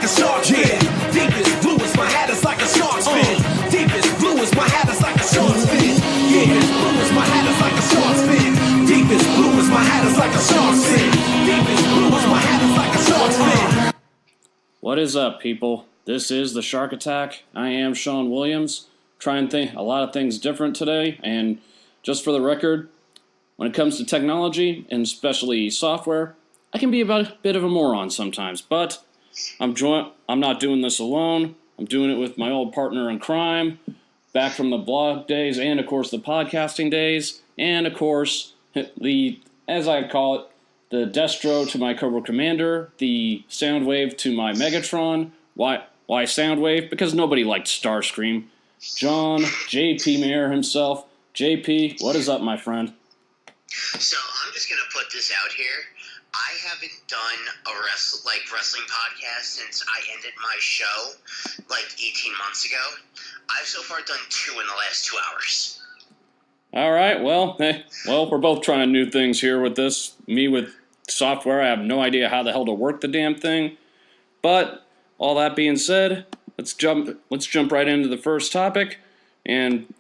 like a shark's fin. Deep as blue as my hat is like a shark's fin. Deep as blue as my hat is like a shark's fin. Yeah, as blue as my hat is like a shark's fin. Deep as blue as my hat is like a shark's fin. Deep as blue as my hat is like a shark's fin. What is up, people? This is the Shark Attack. I am Sean Williams. Trying a lot of things different today, and just for the record, when it comes to technology, and especially software, I can be a bit of a moron sometimes, but I'm not doing this alone. I'm doing it with my old partner in crime, back from the blog days, and of course the podcasting days, and of course as I call it, the Destro to my Cobra Commander, the Soundwave to my Megatron. Why Soundwave? Because nobody liked Starscream. John, JP Mayer himself. JP, what is up, my friend? So I'm just going to put this out here. I haven't done a wrestling podcast since I ended my show 18 months ago. I've so far done 2 in the last 2 hours. All right, well, we're both trying new things here with this. Me with software, I have no idea how the hell to work the damn thing. But all that being said, let's jump right into the first topic, and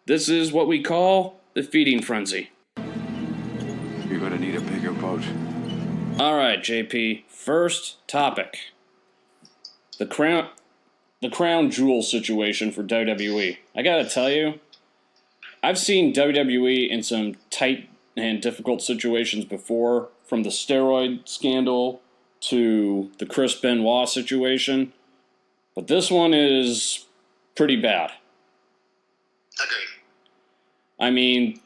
this is what we call the feeding frenzy. You're gonna need a bigger boat. All right, JP. First topic: the crown jewel situation for WWE. I gotta tell you, I've seen WWE in some tight and difficult situations before, from the steroid scandal to the Chris Benoit situation, but this one is pretty bad. Agreed. I mean,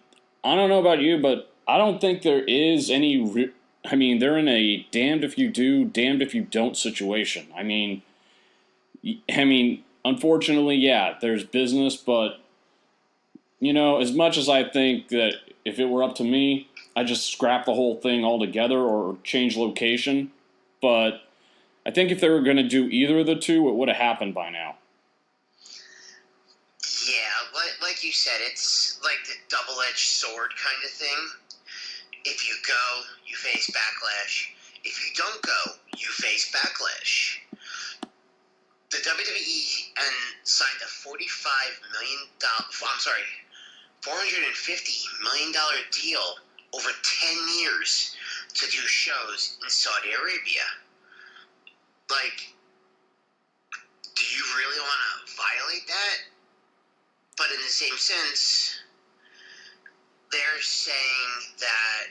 I don't know about you, but I don't think there is any... they're in a damned if you do, damned if you don't situation. I mean, unfortunately, yeah, there's business, but, as much as I think that if it were up to me, I'd just scrap the whole thing altogether or change location. But I think if they were going to do either of the two, it would have happened by now. Yeah, like you said, it's like the double-edged sword kind of thing. If you go, you face backlash. If you don't go, you face backlash. The WWE signed a $450 million deal over 10 years to do shows in Saudi Arabia. Do you really want to violate that? But in the same sense, they're saying that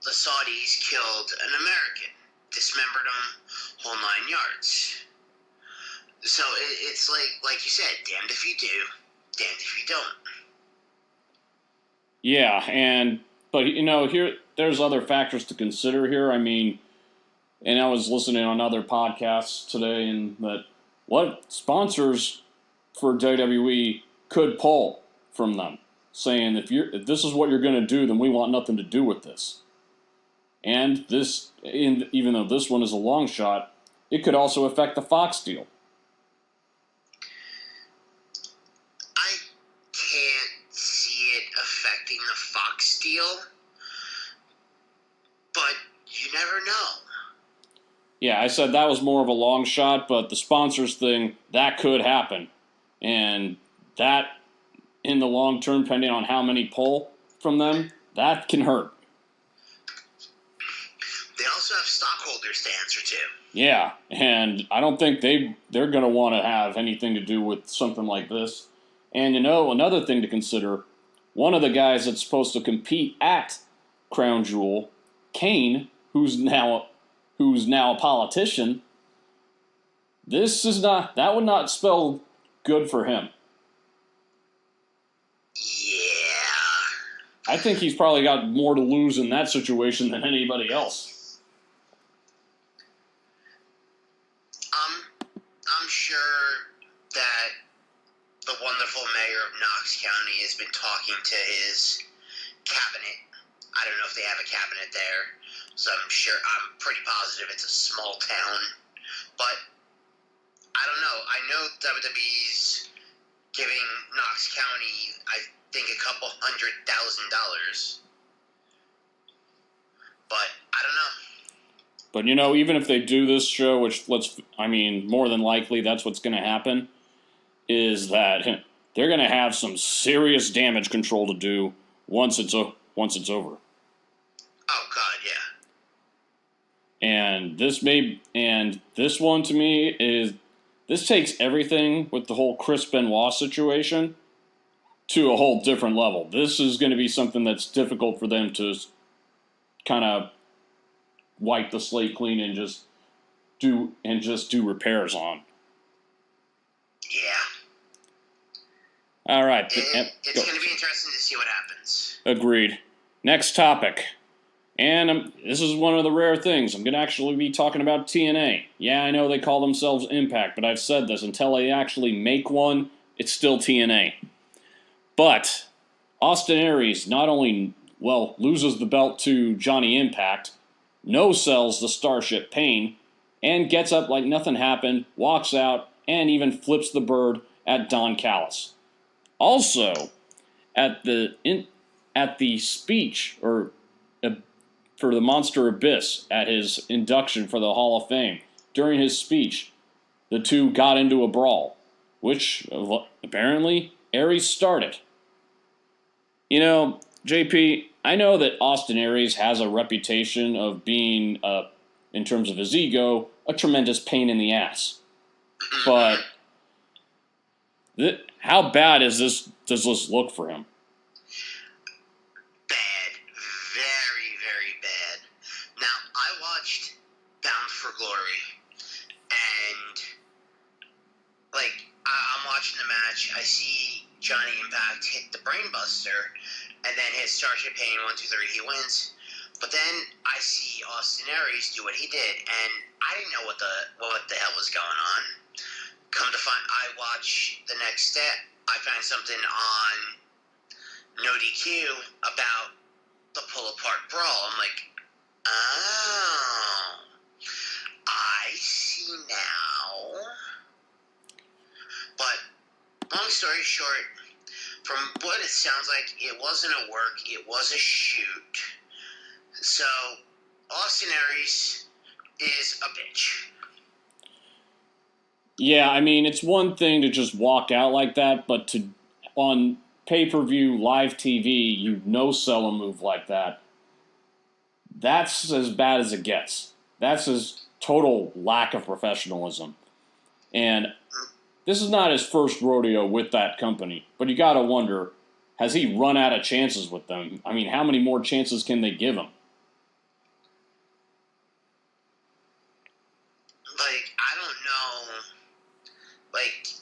the Saudis killed an American, dismembered him, whole 9 yards. So it's like you said, damned if you do, damned if you don't. Yeah, but here there's other factors to consider here. And I was listening on other podcasts today, and that what sponsors for WWE could pull from them, saying if this is what you're going to do, then we want nothing to do with this. And even though this one is a long shot, it could also affect the Fox deal. I can't see it affecting the Fox deal, but you never know. Yeah, I said that was more of a long shot, but the sponsors thing, that could happen. And that, in the long term, depending on how many pull from them, that can hurt. They also have stockholders to answer to. Yeah, and I don't think they're going to want to have anything to do with something like this. And another thing to consider, one of the guys that's supposed to compete at Crown Jewel, Kane, who's now a politician, that would not spell good for him. Yeah. I think he's probably got more to lose in that situation than anybody else. I'm sure that the wonderful mayor of Knox County has been talking to his cabinet. I don't know if they have a cabinet there, so I'm pretty positive it's a small town. But I don't know. I know WWE's giving Knox County, I think, a couple $100,000. But I don't know. But, you know, even if they do this show, which more than likely that's what's going to happen, is that they're going to have some serious damage control to do once it's over. Oh God, yeah. And this one to me is, this takes everything with the whole Chris Benoit situation to a whole different level. This is going to be something that's difficult for them to kind of wipe the slate clean and just do repairs on. Yeah. All right. It's going to be interesting to see what happens. Agreed. Next topic. And this is one of the rare things. I'm going to actually be talking about TNA. Yeah, I know they call themselves Impact, but I've said this. Until they actually make one, it's still TNA. But Austin Aries not only, loses the belt to Johnny Impact, no-sells the Starship Pain, and gets up like nothing happened, walks out, and even flips the bird at Don Callis. Also, at the speech for the Monster Abyss at his induction for the Hall of Fame, during his speech, the two got into a brawl, which apparently Aries started. You know, JP, I know that Austin Aries has a reputation of being, in terms of his ego, a tremendous pain in the ass. But how bad does this look for him? Bad. Very, very bad. Now, I watched Bound for Glory, and, I'm watching the match. I see Johnny Impact hit the Brainbuster, and then hit Starship Pain, 1, 2, 3, he wins. But then I see Austin Aries do what he did, and I didn't know what the hell was going on. Come to find, I watch the next day, I find something on No DQ about the pull-apart brawl. I'm like, oh, I see now. But, long story short, from what it sounds like, it wasn't a work, it was a shoot. So, Austin Aries is a bitch. Yeah, I mean, it's one thing to just walk out like that, but on pay-per-view live TV, you no-sell a move like that. That's as bad as it gets. That's his total lack of professionalism. And this is not his first rodeo with that company, but you gotta wonder, has he run out of chances with them? I mean, how many more chances can they give him?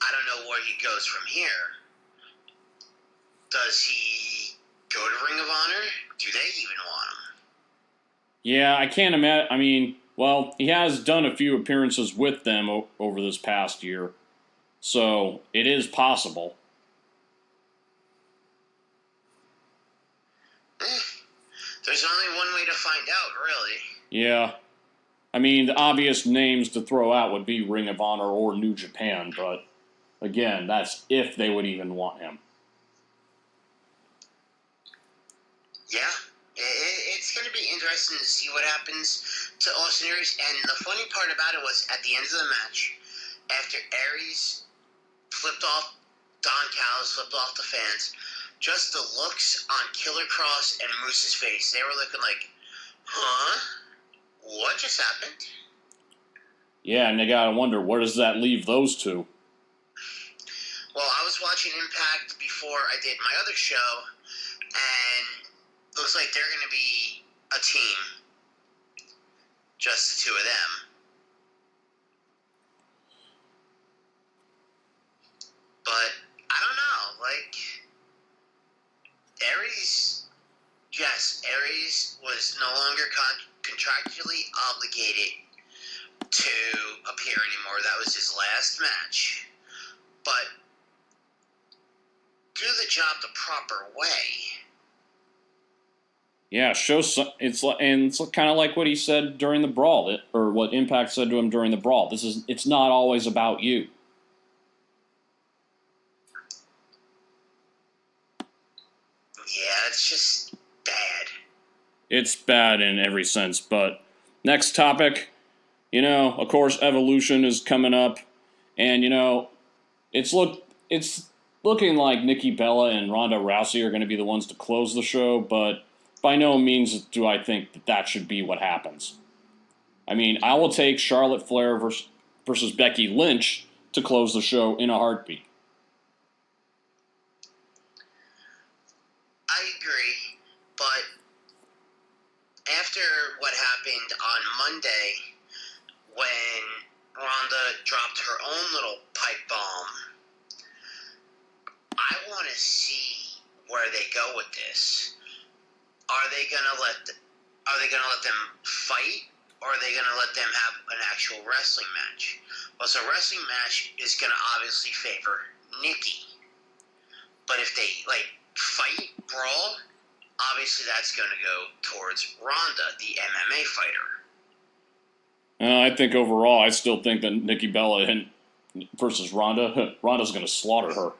I don't know where he goes from here. Does he go to Ring of Honor? Do they even want him? Yeah, I can't imagine. I mean, he has done a few appearances with them over this past year, so it is possible. There's only one way to find out, really. Yeah. I mean, the obvious names to throw out would be Ring of Honor or New Japan, but again, that's if they would even want him. Yeah. It's going to be interesting to see what happens to Austin Aries. And the funny part about it was, at the end of the match, after Aries flipped off Don Callis, flipped off the fans, just the looks on Killer Cross and Moose's face, they were looking like, huh? What just happened? Yeah, and they gotta wonder, where does that leave those two? Well, I was watching Impact before I did my other show, and looks like they're going to be a team. Just the two of them. But, I don't know, Aries was no longer contractually obligated to appear anymore. That was his last match. But do the job the proper way. Yeah, it's kind of like what he said during the brawl, or what Impact said to him during the brawl. It's not always about you. Yeah, it's just bad. It's bad in every sense, but Next topic, of course, Evolution is coming up, and it's looking like Nikki Bella and Ronda Rousey are going to be the ones to close the show, but by no means do I think that should be what happens. I mean, I will take Charlotte Flair versus Becky Lynch to close the show in a heartbeat. I agree, but after what happened on Monday when Ronda dropped her own little pipe bomb, I want to see where they go with this. Are they gonna let them fight, or are they gonna let them have an actual wrestling match? Well, so a wrestling match is gonna obviously favor Nikki, but if they fight, brawl, obviously that's gonna go towards Ronda, the MMA fighter. I think overall, I still think that Nikki Bella versus Ronda, Ronda's going to slaughter her.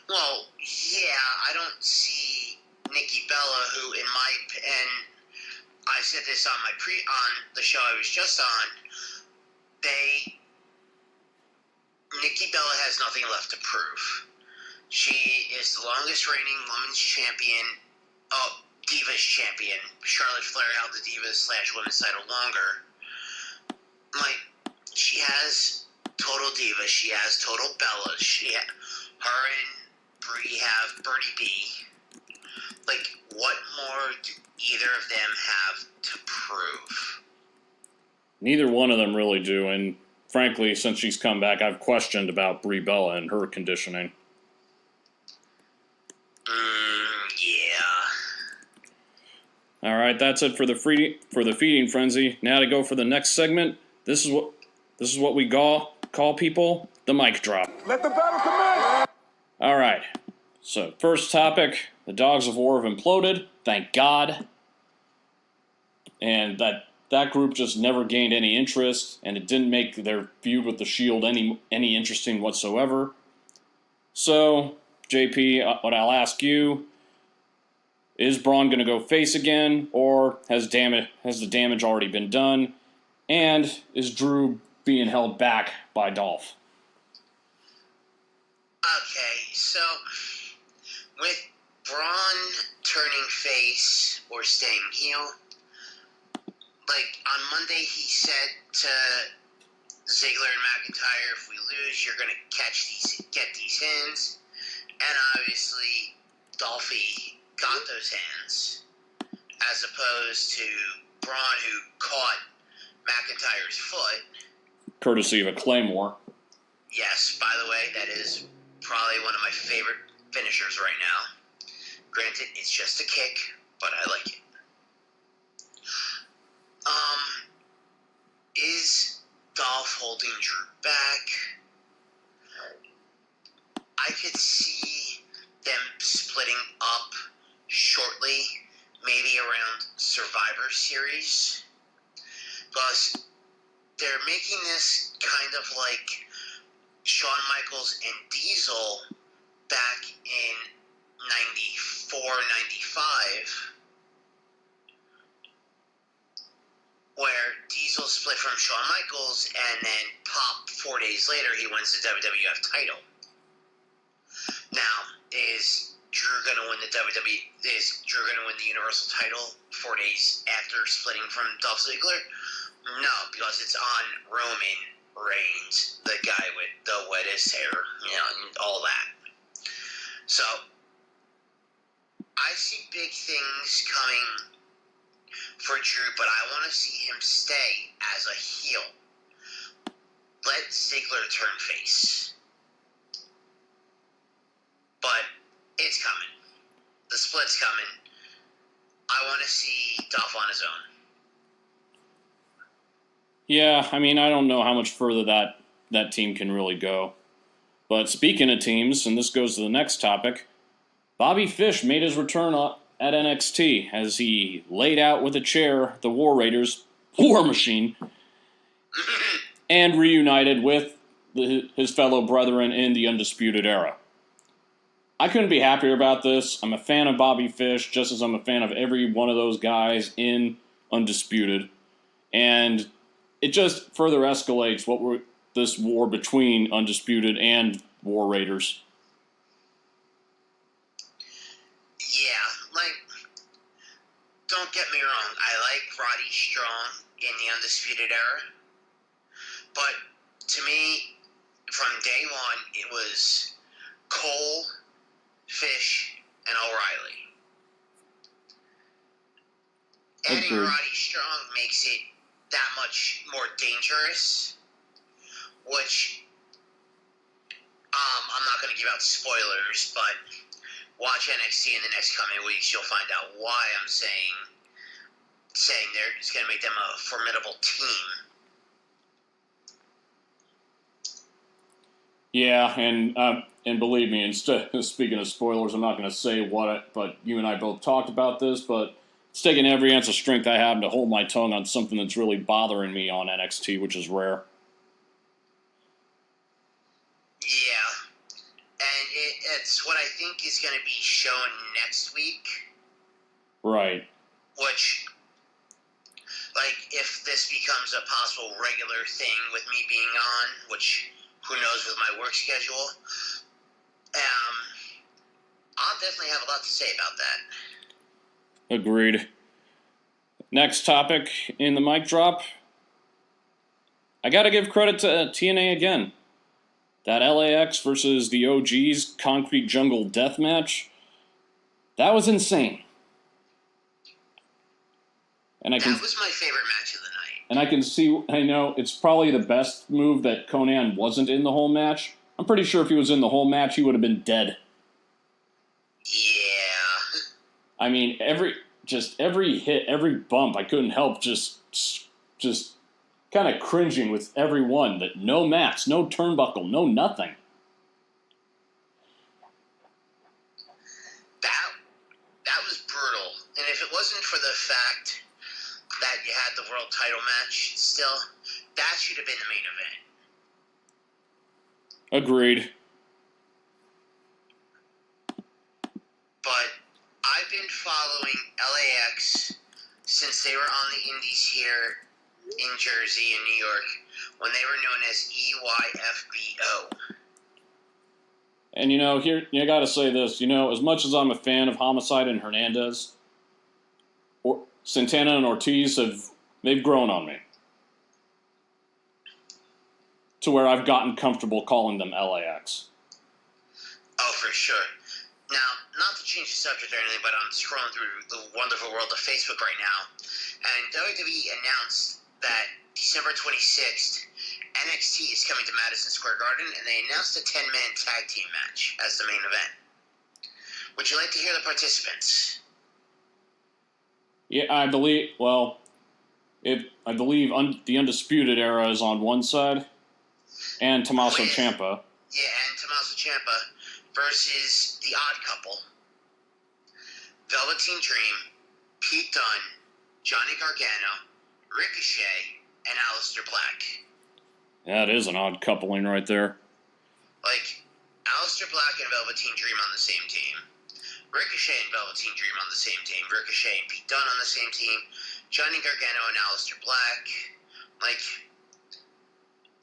Well, yeah, I don't see Nikki Bella, who and I said this on on the show I was just on. Nikki Bella has nothing left to prove. She is the longest reigning women's champion, Divas champion. Charlotte Flair held the Divas / women's title longer. She has total Diva. She has total Bella. Her and Brie have Birdie B. What more do either of them have to prove? Neither one of them really do, and frankly, since she's come back, I've questioned about Brie Bella and her conditioning. Yeah. All right, that's it for the feeding frenzy. Now to go for the next segment. This is what we call people the mic drop. Let the battle commence! All right. So first topic: the Dogs of War have imploded. Thank God. And that group just never gained any interest, and it didn't make their feud with the Shield any interesting whatsoever. So, JP, what I'll ask you: is Braun going to go face again, or has the damage already been done? And is Drew being held back by Dolph? Okay, so with Braun turning face or staying heel, on Monday he said to Ziggler and McIntyre, if we lose, you're going to get these hands. And obviously, Dolphy got those hands, as opposed to Braun, who caught McIntyre's foot. Courtesy of a Claymore. Yes, by the way, that is probably one of my favorite finishers right now. Granted, it's just a kick, but I like it. Is Dolph holding Drew back? I could see them splitting up shortly, maybe around Survivor Series. Plus, they're making this kind of like Shawn Michaels and Diesel back in 94, 95, where Diesel split from Shawn Michaels and then pop 4 days later he wins the WWF title. Now, is Drew gonna win the Universal title 4 days after splitting from Dolph Ziggler? No, because it's on Roman Reigns, the guy with the wettest hair, and all that. So, I see big things coming for Drew, but I want to see him stay as a heel. Let Ziggler turn face. But it's coming. The split's coming. I want to see Dolph on his own. Yeah, I mean, I don't know how much further that team can really go. But speaking of teams, and this goes to the next topic, Bobby Fish made his return at NXT as he laid out with a chair the War Raiders, War Machine, and reunited with his fellow brethren in the Undisputed Era. I couldn't be happier about this. I'm a fan of Bobby Fish, just as I'm a fan of every one of those guys in Undisputed. And it just further escalates this war between Undisputed and War Raiders. Yeah, like, don't get me wrong, I like Roddy Strong in the Undisputed Era, but to me, from day one, it was Cole, Fish, and O'Reilly. Adding Agreed. Roddy Strong makes it that much more dangerous, which, I'm not going to give out spoilers, but watch NXT in the next coming weeks, you'll find out why I'm saying it's going to make them a formidable team. Yeah, and believe me, instead speaking of spoilers, I'm not going to say but you and I both talked about this, but it's taking every ounce of strength I have to hold my tongue on something that's really bothering me on NXT, which is rare. Yeah, and it's what I think is going to be shown next week. Right. Which, like, if this becomes a possible regular thing with me being on, which who knows with my work schedule, I'll definitely have a lot to say about that. Agreed. Next topic in the mic drop. I got to give credit to TNA again. That LAX versus the OGs Concrete Jungle Death match, that was insane. And that was my favorite match of the night. And I know it's probably the best move that Conan wasn't in the whole match. I'm pretty sure if he was in the whole match, he would have been dead. Yeah. I mean, every hit, every bump, I couldn't help just kind of cringing with every one. That no mats, no turnbuckle, no nothing. That was brutal. And if it wasn't for the fact that you had the world title match still, that should have been the main event. Agreed. But I've been following LAX since they were on the indies here in Jersey and New York when they were known as EYFBO. And here you got to say this. As much as I'm a fan of Homicide and Hernandez, Santana and Ortiz they've grown on me to where I've gotten comfortable calling them LAX. Oh, for sure. Now, not to change the subject or anything, but I'm scrolling through the wonderful world of Facebook right now, and WWE announced that December 26th, NXT is coming to Madison Square Garden, and they announced a 10-man tag team match as the main event. Would you like to hear the participants? Yeah, I believe the Undisputed Era is on one side, and Tommaso Ciampa. Yeah, and Tommaso Ciampa versus the Odd Couple, Velveteen Dream, Pete Dunne, Johnny Gargano, Ricochet, and Aleister Black. That is an odd coupling right there. Like, Aleister Black and Velveteen Dream on the same team. Ricochet and Velveteen Dream on the same team. Ricochet and Pete Dunne on the same team. Johnny Gargano and Aleister Black. Like,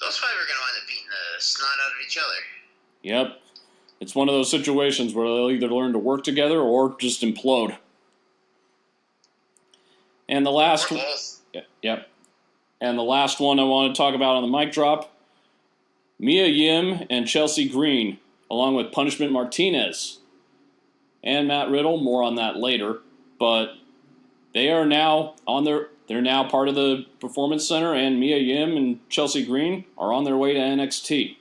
those five are going to wind up beating the snot out of each other. Yep. It's one of those situations where they'll either learn to work together or just implode. And the last one. Yep. And the last one I want to talk about on the mic drop, Mia Yim and Chelsea Green, along with Punishment Martinez and Matt Riddle. More on that later, but they are now they're now part of the Performance Center, and Mia Yim and Chelsea Green are on their way to NXT,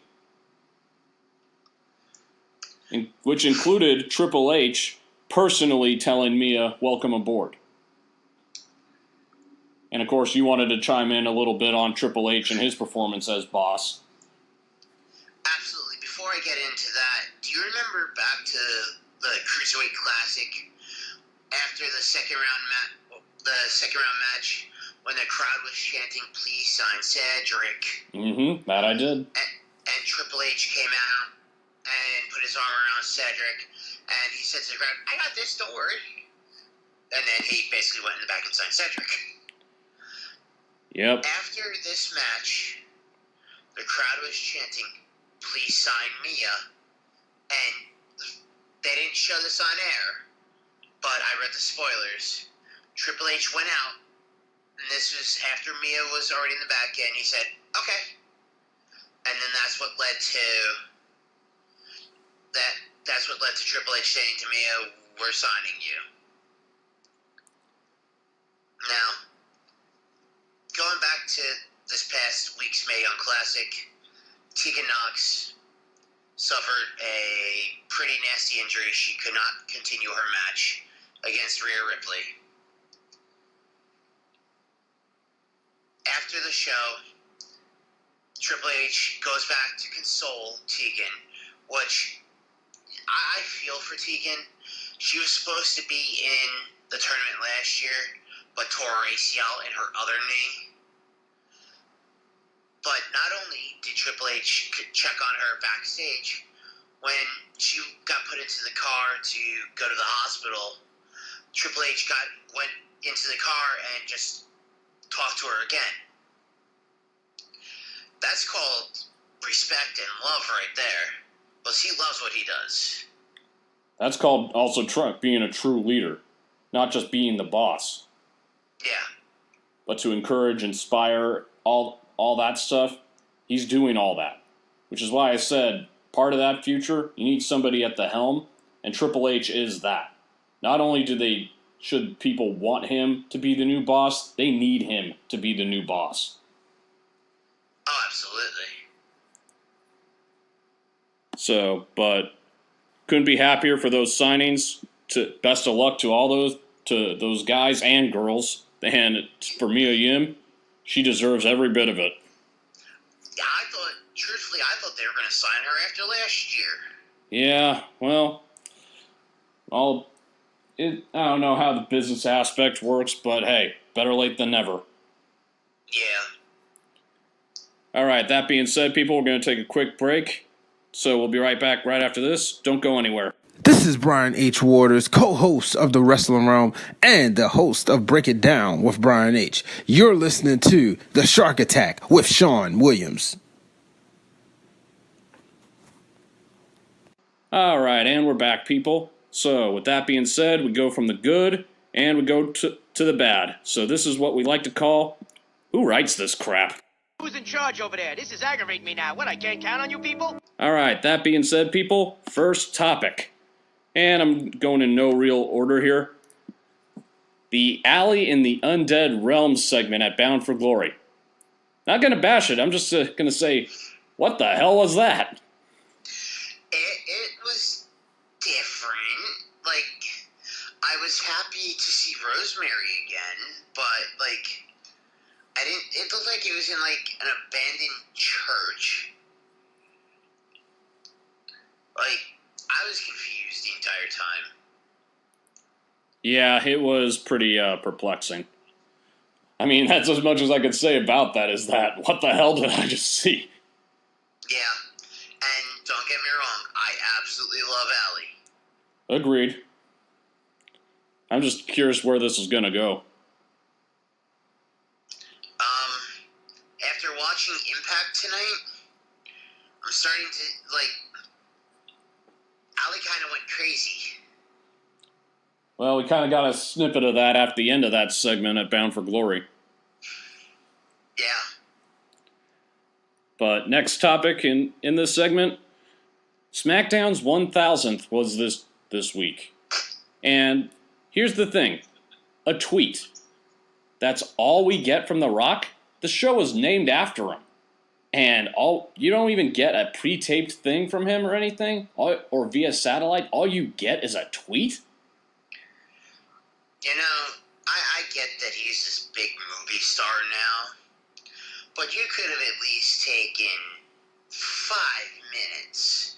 which included Triple H personally telling Mia, "Welcome aboard." And of course, you wanted to chime in a little bit on Triple H and his performance as boss. Absolutely. Before I get into that, do you remember back to the Cruiserweight Classic after the second round match when the crowd was chanting, "Please sign Cedric"? Mm-hmm. That I did. And Triple H came out and put his arm around Cedric, and he said to the crowd, "I got this, don't worry." And then he basically went in the back and signed Cedric. Yep. After this match, the crowd was chanting, "Please sign Mia," and they didn't show this on air, but I read the spoilers. Triple H went out, and this was after Mia was already in the back end. He said, "Okay," and then that's what led to that. That's what led to Triple H saying to Mia, "We're signing you." Now, going back to this past week's Mae Young Classic, Tegan Nox suffered a pretty nasty injury. She could not continue her match against Rhea Ripley. After the show, Triple H goes back to console Tegan, which I feel for Tegan. She was supposed to be in the tournament last year, but tore her ACL in her other knee. But not only did Triple H check on her backstage, when she got put into the car to go to the hospital, Triple H went into the car and just talked to her again. That's called respect and love right there. Because he loves what he does. That's called also being a true leader, not just being the boss. Yeah. But to encourage, inspire, all that stuff, he's doing all that. Which is why I said, part of that future, you need somebody at the helm, and Triple H is that. Not only should people want him to be the new boss, they need him to be the new boss. Oh, absolutely. So, but couldn't be happier for those signings. Best of luck to those guys and girls. And for Mia Yim, she deserves every bit of it. Yeah, truthfully, I thought they were going to sign her after last year. Yeah, well, I don't know how the business aspect works, but hey, better late than never. Yeah. All right, that being said, people, we're going to take a quick break. So we'll be right back right after this. Don't go anywhere. This is Brian H. Waters, co-host of The Wrestling Realm and the host of Break It Down with Brian H. You're listening to The Shark Attack with Sean Williams. All right, and we're back, people. So with that being said, we go from the good and we go to the bad. So this is what we like to call, who writes this crap? Who's in charge over there? This is aggravating me now. What, I can't count on you people? All right, that being said, people, first topic. And I'm going in no real order here. The Alley in the Undead Realms segment at Bound for Glory. Not going to bash it. I'm just going to say, what the hell was that? It was different. Like, I was happy to see Rosemary again, but, like, it looked like it was in, like, an abandoned church. Like, I was confused the entire time. Yeah, it was pretty perplexing. I mean, that's as much as I could say about that, is that, what the hell did I just see? Yeah, and don't get me wrong, I absolutely love Allie. Agreed. I'm just curious where this is going to go. After watching Impact tonight, I'm starting to, like, Allie kind of went crazy. Well, we kind of got a snippet of that at the end of that segment at Bound for Glory. Yeah. But next topic in this segment, SmackDown's 1000th was this week. And here's the thing, a tweet. That's all we get from The Rock? The show is named after him. And you don't even get a pre-taped thing from him or anything? Or via satellite? All you get is a tweet? You know, I get that he's this big movie star now, but you could have at least taken 5 minutes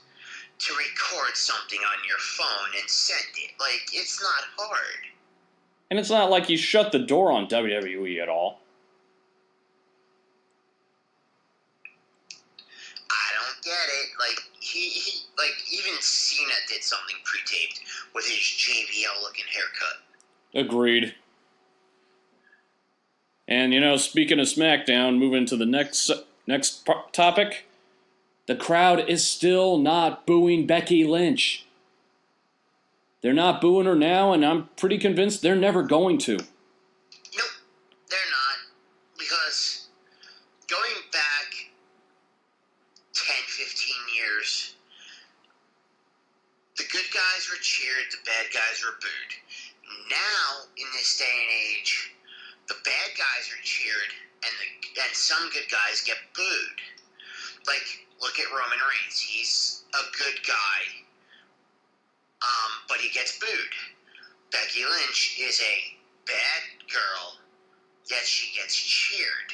to record something on your phone and send it. Like, it's not hard. And it's not like he shut the door on WWE at all. I don't get it. Like, he like, even Cena did something pre-taped with his JBL-looking haircut. Agreed. And, speaking of SmackDown, moving to the next topic, the crowd is still not booing Becky Lynch. They're not booing her now, and I'm pretty convinced they're never going to. Nope, they're not. Because going back 10, 15 years, the good guys were cheered, the bad guys were booed. Now, in this day and age, the bad guys are cheered, and some good guys get booed. Like, look at Roman Reigns. He's a good guy, but he gets booed. Becky Lynch is a bad girl, yet she gets cheered.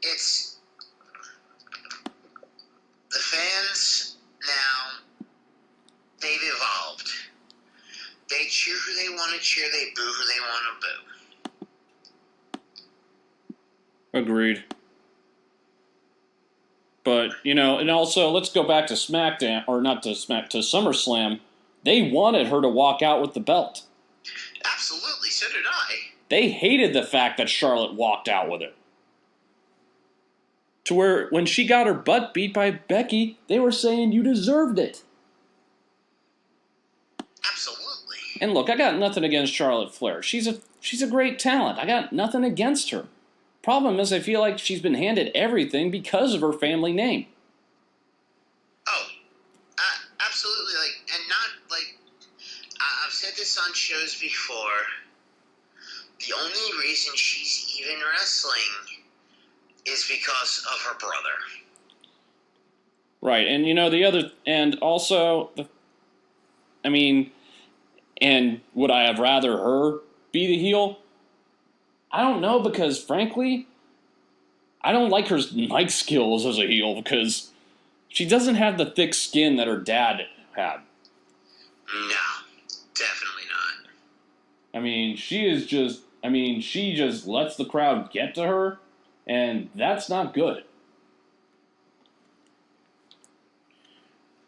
It's the fans now, they've evolved. They cheer who they want to cheer, they boo who they want to boo. Agreed. But, and also, let's go back to SmackDown, or not to to SummerSlam. They wanted her to walk out with the belt. Absolutely, so did I. They hated the fact that Charlotte walked out with it. To where, when she got her butt beat by Becky, they were saying you deserved it. Absolutely. And look, I got nothing against Charlotte Flair. She's a great talent. I got nothing against her. Problem is, I feel like she's been handed everything because of her family name. Oh, absolutely. And not, I've said this on shows before. The only reason she's even wrestling is because of her brother. Right, and and would I have rather her be the heel? I don't know, because frankly, I don't like her mic skills as a heel, because she doesn't have the thick skin that her dad had. No, definitely not. She just lets the crowd get to her, and that's not good.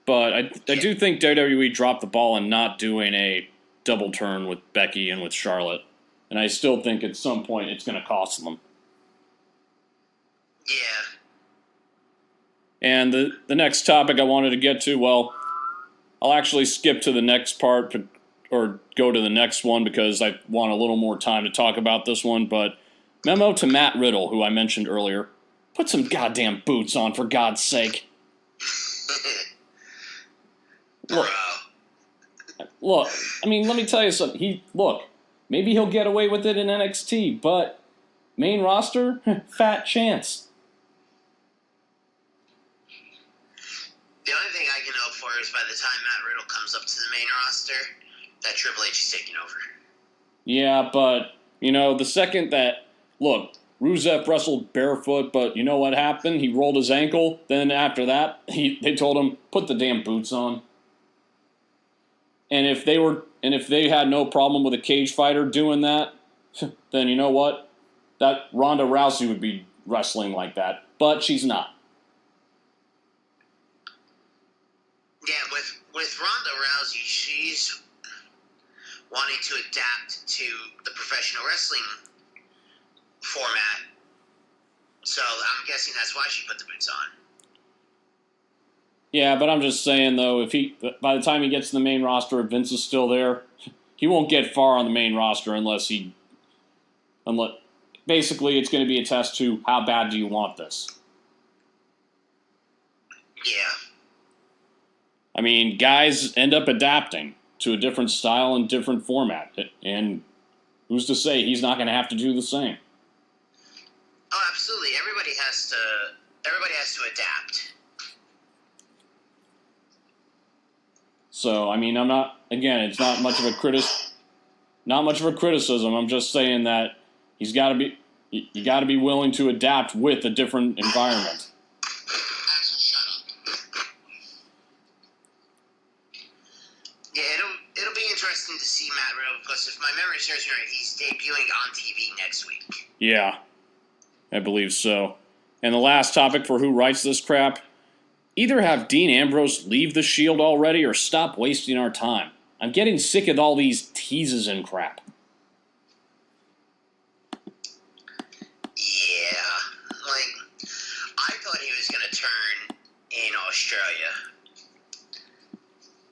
But I do think WWE dropped the ball in not doing a double turn with Becky and with Charlotte. And I still think at some point it's going to cost them. Yeah. And the next topic I wanted to get to, well, I'll actually skip to the next part or go to the next one because I want a little more time to talk about this one. But memo to Matt Riddle, who I mentioned earlier. Put some goddamn boots on, for God's sake. Look, let me tell you something. Maybe he'll get away with it in NXT, but main roster, fat chance. The only thing I can hope for is by the time Matt Riddle comes up to the main roster, that Triple H is taking over. Yeah, but, the second that, look, Rusev wrestled barefoot, but you know what happened? He rolled his ankle. Then after that, they told him, put the damn boots on. And if they had no problem with a cage fighter doing that, then you know what? That Ronda Rousey would be wrestling like that. But she's not. Yeah, with Ronda Rousey, she's wanting to adapt to the professional wrestling format. So I'm guessing that's why she put the boots on. Yeah, but I'm just saying, though, by the time he gets to the main roster, if Vince is still there, he won't get far on the main roster unless basically it's going to be a test to how bad do you want this. Yeah. Guys end up adapting to a different style and different format, and who's to say he's not going to have to do the same? Oh, absolutely. Everybody has to adapt. So, I'm not, again, it's not much of a criticism. I'm just saying that you got to be willing to adapt with a different environment. Axel, shut up. Yeah, it'll be interesting to see Matt Riddle, because if my memory serves me right, he's debuting on TV next week. Yeah, I believe so. And the last topic for who writes this crap, either have Dean Ambrose leave the Shield already or stop wasting our time. I'm getting sick of all these teases and crap. in Australia.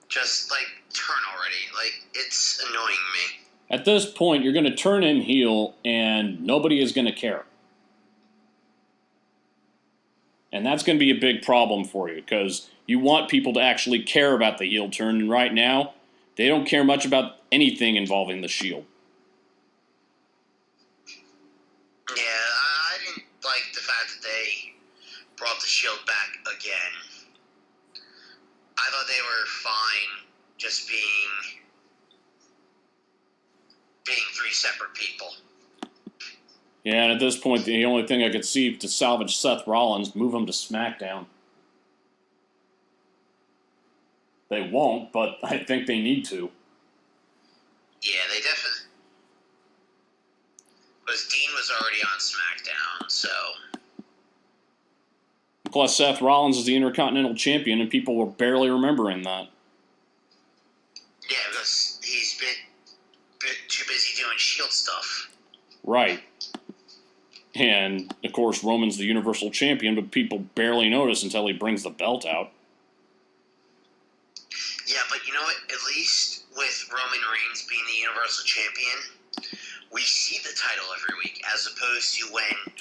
Just, like, turn already. Like, it's annoying me. At this point, you're going to turn him heel, and nobody is going to care. And that's going to be a big problem for you, because you want people to actually care about the heel turn, and right now, they don't care much about anything involving the Shield. Yeah, I didn't like the fact that they brought the Shield back again. I thought they were fine just being three separate people. Yeah, and at this point, the only thing I could see to salvage Seth Rollins, move him to SmackDown. They won't, but I think they need to. Yeah, they definitely... Because Dean was already on SmackDown, so... Plus, Seth Rollins is the Intercontinental Champion, and people were barely remembering that. Yeah, because he's been too busy doing Shield stuff. Right. And, of course, Roman's the Universal Champion, but people barely notice until he brings the belt out. Yeah, but you know what? At least with Roman Reigns being the Universal Champion, we see the title every week, as opposed to when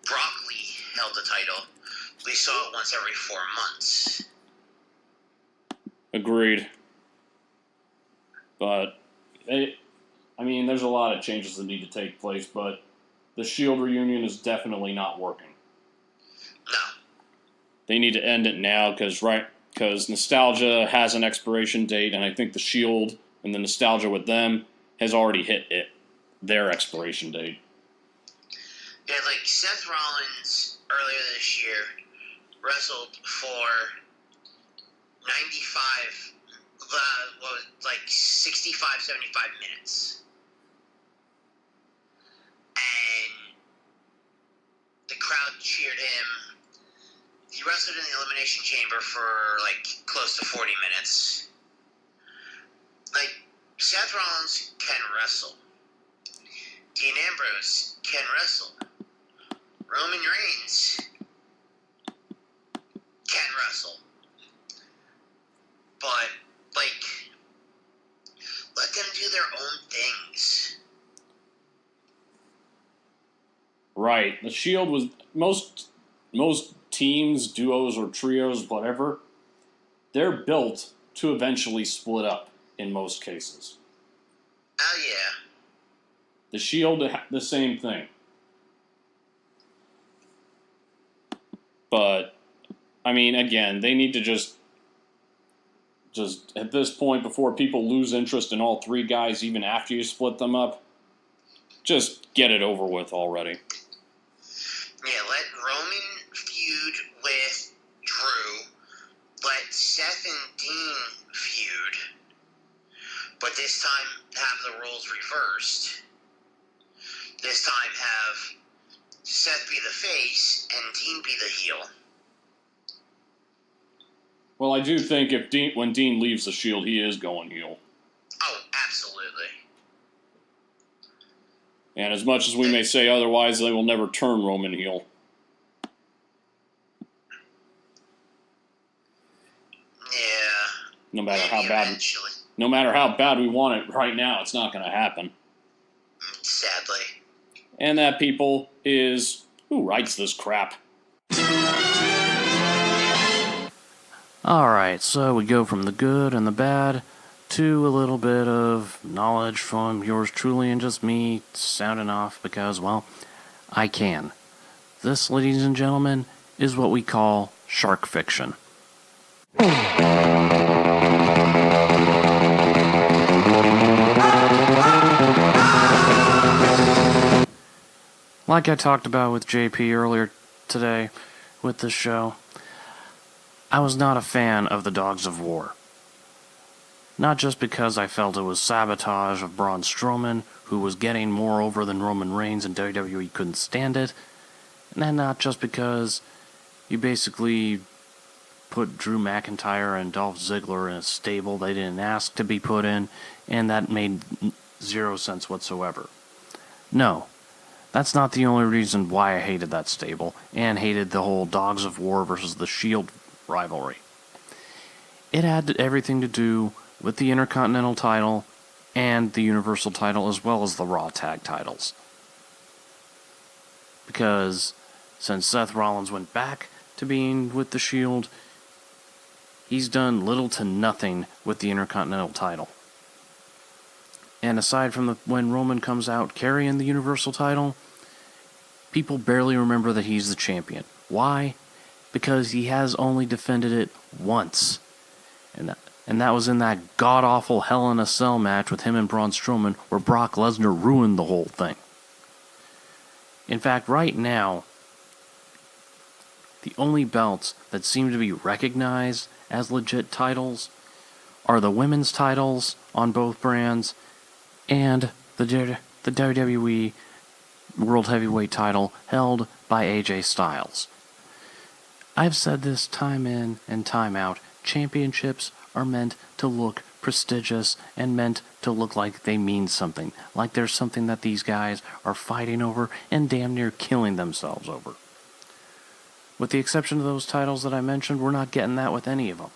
Brock Lee held the title. We saw it once every 4 months. Agreed. But, there's a lot of changes that need to take place, but the Shield reunion is definitely not working. No. They need to end it now, because nostalgia has an expiration date, and I think the Shield and the nostalgia with them has already hit their expiration date. Yeah, like Seth Rollins earlier this year wrestled for 65, 75 minutes. And the crowd cheered him. He wrestled in the Elimination Chamber for, close to 40 minutes. Seth Rollins can wrestle. Dean Ambrose can wrestle. Roman Reigns can wrestle. But, let them do their own things. Right. The Shield was... Most teams, duos, or trios, whatever, they're built to eventually split up in most cases. Oh, yeah. The Shield, the same thing. But, again, they need to just at this point, before people lose interest in all three guys, even after you split them up, just get it over with already. Yeah, let Roman feud with Drew. Let Seth and Dean feud. But this time, have the roles reversed. This time, have Seth be the face and Dean be the heel. Well, I do think when Dean leaves the Shield, he is going heel. Oh, absolutely. And as much as we may say otherwise, they will never turn Roman heel. Yeah. No matter how eventually. No matter how bad we want it right now, it's not going to happen. Sadly. And that, people, is who writes this crap. Alright, so we go from the good and the bad to a little bit of knowledge from yours truly and just me sounding off because, well, I can. This, ladies and gentlemen, is what we call shark fiction. Like I talked about with JP earlier today with this show, I was not a fan of the Dogs of War. Not just because I felt it was sabotage of Braun Strowman, who was getting more over than Roman Reigns and WWE couldn't stand it, and not just because you basically put Drew McIntyre and Dolph Ziggler in a stable they didn't ask to be put in, and that made zero sense whatsoever. No, that's not the only reason why I hated that stable, and hated the whole Dogs of War versus the Shield rivalry. It had everything to do with the Intercontinental title and the Universal title, as well as the Raw tag titles. Because since Seth Rollins went back to being with the Shield, he's done little to nothing with the Intercontinental title. And aside from when Roman comes out carrying the Universal title, people barely remember that he's the champion. Why? Because he has only defended it once. And that was in that god-awful Hell in a Cell match with him and Braun Strowman, where Brock Lesnar ruined the whole thing. In fact, right now, the only belts that seem to be recognized as legit titles are the women's titles on both brands and the WWE World Heavyweight title held by AJ Styles. I've said this time in and time out. Championships are meant to look prestigious and meant to look like they mean something. Like there's something that these guys are fighting over and damn near killing themselves over. With the exception of those titles that I mentioned, we're not getting that with any of them.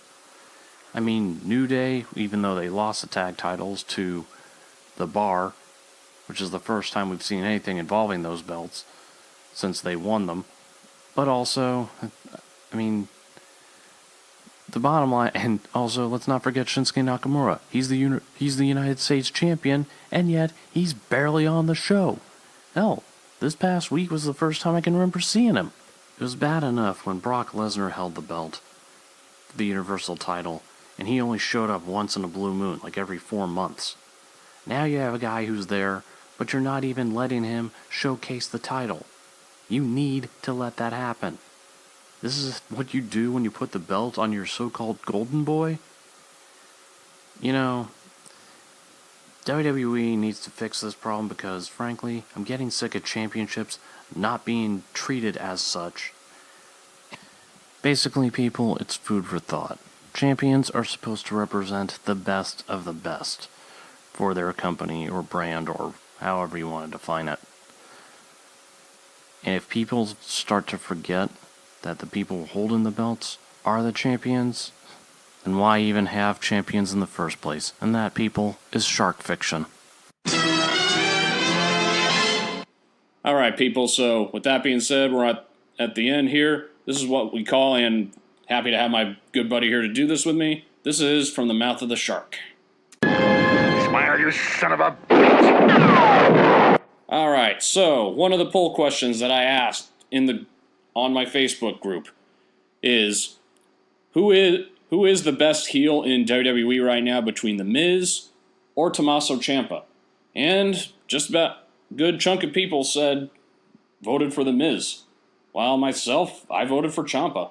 I mean, New Day, even though they lost the tag titles to The Bar, which is the first time we've seen anything involving those belts since they won them. But also, I mean, the bottom line, and also let's not forget Shinsuke Nakamura. He's the United States champion, and yet he's barely on the show. Hell, this past week was the first time I can remember seeing him. It was bad enough when Brock Lesnar held the belt, the Universal title, and he only showed up once in a blue moon, like every 4 months. Now you have a guy who's there, but you're not even letting him showcase the title. You need to let that happen. This is what you do when you put the belt on your so-called golden boy? You know, WWE needs to fix this problem because, frankly, I'm getting sick of championships not being treated as such. Basically, people, it's food for thought. Champions are supposed to represent the best of the best for their company or brand or however you want to define it. And if people start to forget that the people holding the belts are the champions, then why even have champions in the first place? And that, people, is shark fiction. Alright, people, so with that being said, we're at the end here. This is what we call, and happy to have my good buddy here to do this with me. This is From the Mouth of the Shark. Smile, you son of a bitch! Alright, so one of the poll questions that I asked on my Facebook group is who is the best heel in WWE right now between The Miz or Tommaso Ciampa? And just about a good chunk of people voted for The Miz. While myself, I voted for Ciampa.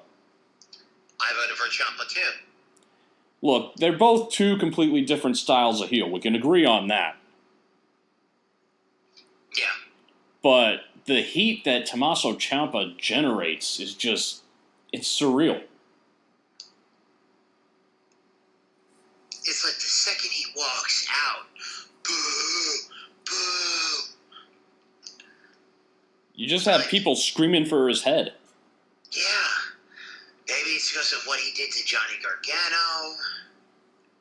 I voted for Ciampa too. Look, they're both two completely different styles of heel. We can agree on that. Yeah. But the heat that Tommaso Ciampa generates is just, it's surreal. It's like the second he walks out, boo, boo. You just have people screaming for his head. Yeah. Maybe it's because of what he did to Johnny Gargano.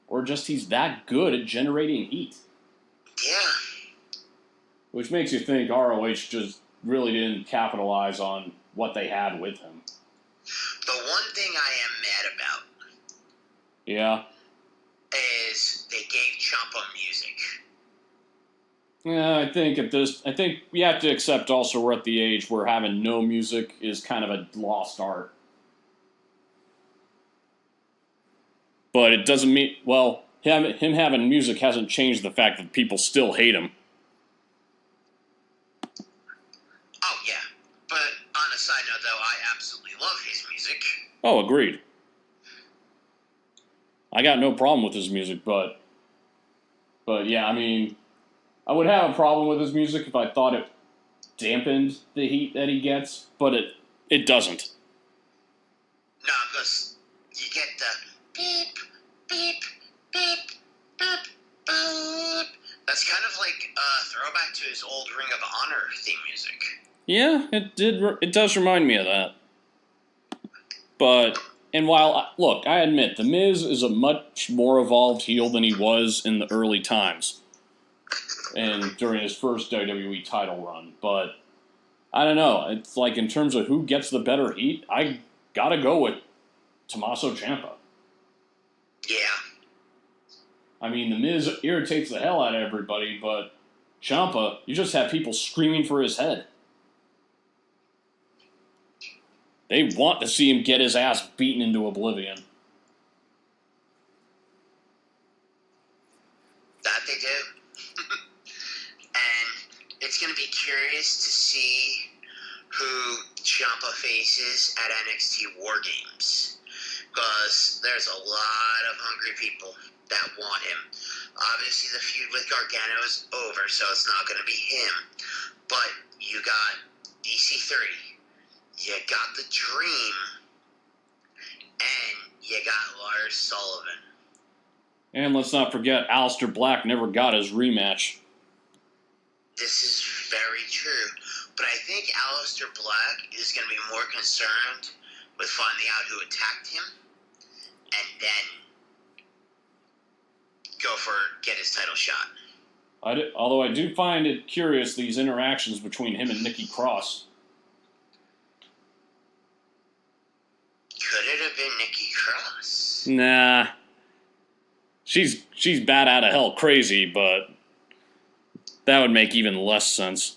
Or just he's that good at generating heat. Yeah. Which makes you think ROH just really didn't capitalize on what they had with him. The one thing I am mad about Yeah. is they gave Ciampa music. Yeah, I think we have to accept also we're at the age where having no music is kind of a lost art. But it doesn't mean, well, him having music hasn't changed the fact that people still hate him. Oh, yeah. But on a side note, though, I absolutely love his music. Oh, agreed. I got no problem with his music, but yeah, I mean, I would have a problem with his music if I thought it dampened the heat that he gets, but it doesn't. No, because you get the beep, beep, beep, beep, beep. That's kind of like a throwback to his old Ring of Honor theme music. Yeah, it does remind me of that. But And while, look, I admit, The Miz is a much more evolved heel than he was in the early times and during his first WWE title run. But, I don't know. It's like, in terms of who gets the better heat, I gotta go with Tommaso Ciampa. Yeah. I mean, The Miz irritates the hell out of everybody, but Ciampa, you just have people screaming for his head. They want to see him get his ass beaten into oblivion. That they do. And it's going to be curious to see who Ciampa faces at NXT War Games. Because there's a lot of hungry people that want him. Obviously, the feud with Gargano is over, so it's not going to be him. But you got EC3. You got The Dream, and you got Lars Sullivan. And let's not forget, Aleister Black never got his rematch. This is very true, but I think Aleister Black is going to be more concerned with finding out who attacked him, and then get his title shot. Although I do find it curious, these interactions between him and Nikki Cross. Could it have been Nikki Cross? Nah. She's bad out of hell crazy, but that would make even less sense.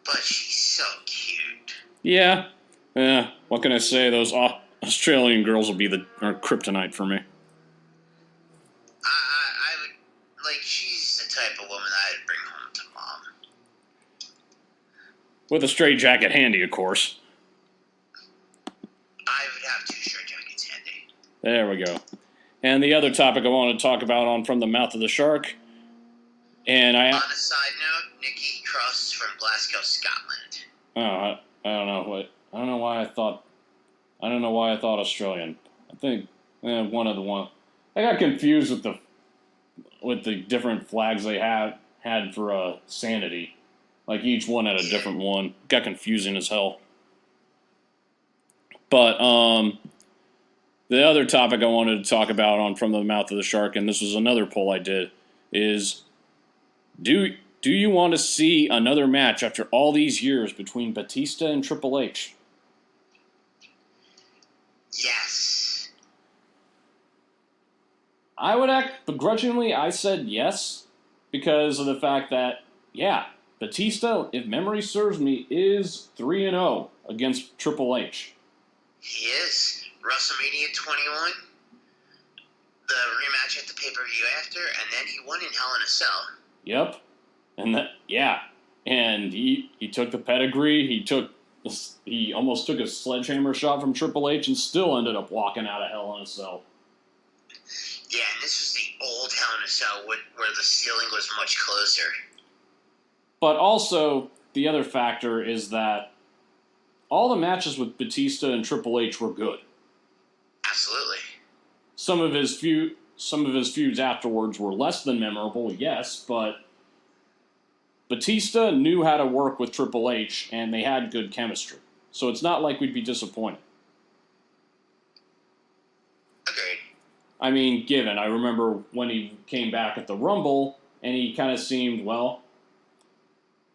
But she's so cute. Yeah. What can I say? Those Australian girls will be are kryptonite for me. I would, like, she's the type of woman I'd bring home to mom. With a straight jacket handy, of course. I would have 2 straight jackets handy. There we go. And the other topic I want to talk about on From the Mouth of the Shark, and On a side note, Nikki Cross is from Glasgow, Scotland. I don't know why I thought Australian. I think one of the one. I got confused with the different flags they had for Sanity. Like each one had a different one. Got confusing as hell. But the other topic I wanted to talk about on From the Mouth of the Shark, and this was another poll I did, is do you want to see another match after all these years between Batista and Triple H? Yes. I would act begrudgingly. I said yes because of the fact that, yeah, Batista, if memory serves me, is 3-0 against Triple H. He is. WrestleMania 21, the rematch at the pay-per-view after, and then he won in Hell in a Cell. Yep. And he took the pedigree. He almost took a sledgehammer shot from Triple H and still ended up walking out of Hell in a Cell. Yeah, and this was the old Hell in a Cell where the ceiling was much closer. But also, the other factor is that all the matches with Batista and Triple H were good. Absolutely. Some of his feuds afterwards were less than memorable, yes, but Batista knew how to work with Triple H, and they had good chemistry. So it's not like we'd be disappointed. Agreed. I mean, I remember when he came back at the Rumble, and he kind of seemed, well,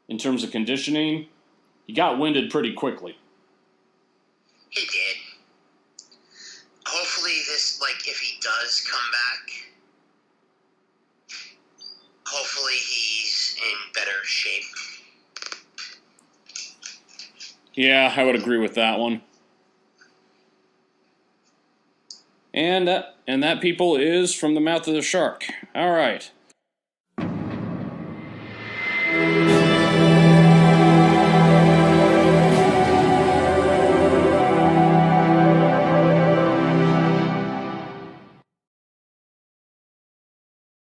in terms of conditioning, he got winded pretty quickly. He did. Hopefully if he does come back, hopefully he's in better shape. Yeah, I would agree with that one. And that, people, is From the Mouth of the Shark. All right.